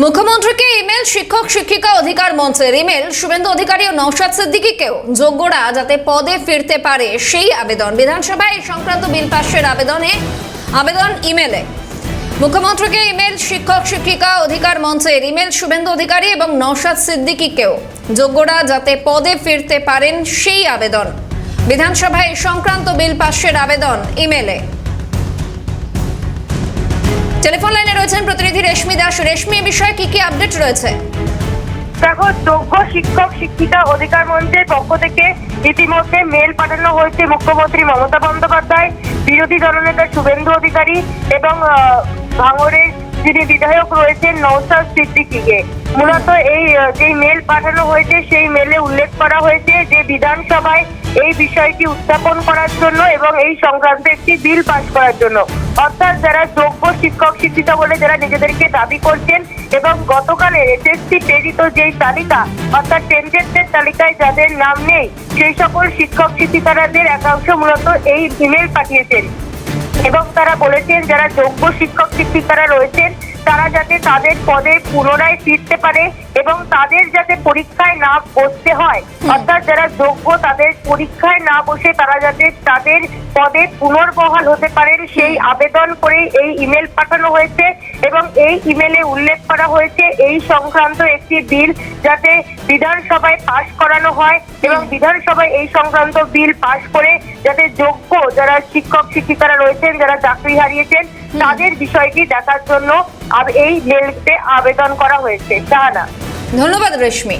মুখ্যমন্ত্রীকে ইমেল শিক্ষক শিক্ষিকা অধিকার মঞ্চের ইমেল শুভেন্দু অধিকারী ও নওশাদ সিদ্দিকীকেও যোগ্যরা যাতে পদে ফিরতে পারে সেই আবেদন বিধানসভায় এই সংক্রান্ত বিল পাশের আবেদন ইমেলে মুখ্যমন্ত্রীকে ইমেল শিক্ষক শিক্ষিকা অধিকার মঞ্চের ইমেল শুভেন্দু অধিকারী এবং নওশাদ সিদ্দিকীকেও যোগ্যরা যাতে পদে ফিরতে পারেন সেই আবেদন বিধানসভায় এই সংক্রান্ত বিল পাশের আবেদন ইমেলে। টেলিফোন লাইনে রয়েছেন প্রতিনিধি রেশমি দাস। রেশমি, এই বিষয়ে কি আপডেট রয়েছে? দেখো, যোগ্য শিক্ষক শিক্ষিকা অধিকার মঞ্চের পক্ষ থেকে ইতিমধ্যে মেল পাঠানো হয়েছে মুখ্যমন্ত্রী মমতা বন্দ্যোপাধ্যায়, বিরোধী দলনেতা শুভেন্দু অধিকারী এবং ভাঙড়ের যিনি বিধায়ক রয়েছেন নওশাদ সিদ্দিকীকে। মূলত এই যে মেল পাঠানো হয়েছে সেই মেলে উল্লেখ করা হয়েছে যে বিধানসভায় এই বিষয়টি উত্থাপন করার জন্য এবং এই সংক্রান্ত একটি বিল পাস করার জন্য, অর্থাৎ যারা যোগ্য শিক্ষক শিক্ষিকা বলে যারা নিজেদেরকে দাবি করছেন এবং গতকালের এসএসসি প্রেরিত যেই তালিকা অর্থাৎ টেন্ডারদের তালিকায় যাদের নাম নেই সেই সকল শিক্ষক শিক্ষিকাদের একাংশ মূলত এই ইমেল পাঠিয়েছেন এবং তারা বলেছেন যারা যোগ্য শিক্ষক শিক্ষিকারা রয়েছেন তারা যাতে তাদের পদে পুনরায় ফিরতে পারে এবং তাদের যাতে পরীক্ষায় না বসতে হয়, অর্থাৎ যারা যোগ্য তাদের পরীক্ষায় না বসে তারা যাতে তাদের পদে পুনর্বহাল হতে পারেন সেই আবেদন করে এই ইমেল পাঠানো হয়েছে এবং এই ইমেলে উল্লেখ করা হয়েছে এই সংক্রান্ত একটি বিল যাতে বিধানসভায় পাশ করানো হয় এবং বিধানসভায় এই সংক্রান্ত বিল পাশ করে যাতে যোগ্য যারা শিক্ষক শিক্ষিকারা রয়েছেন যারা চাকরি হারিয়েছেন তাদের বিষয়টি দেখার জন্য এই মেলতে আবেদন করা হয়েছে। জানা। ধন্যবাদ রেশমি।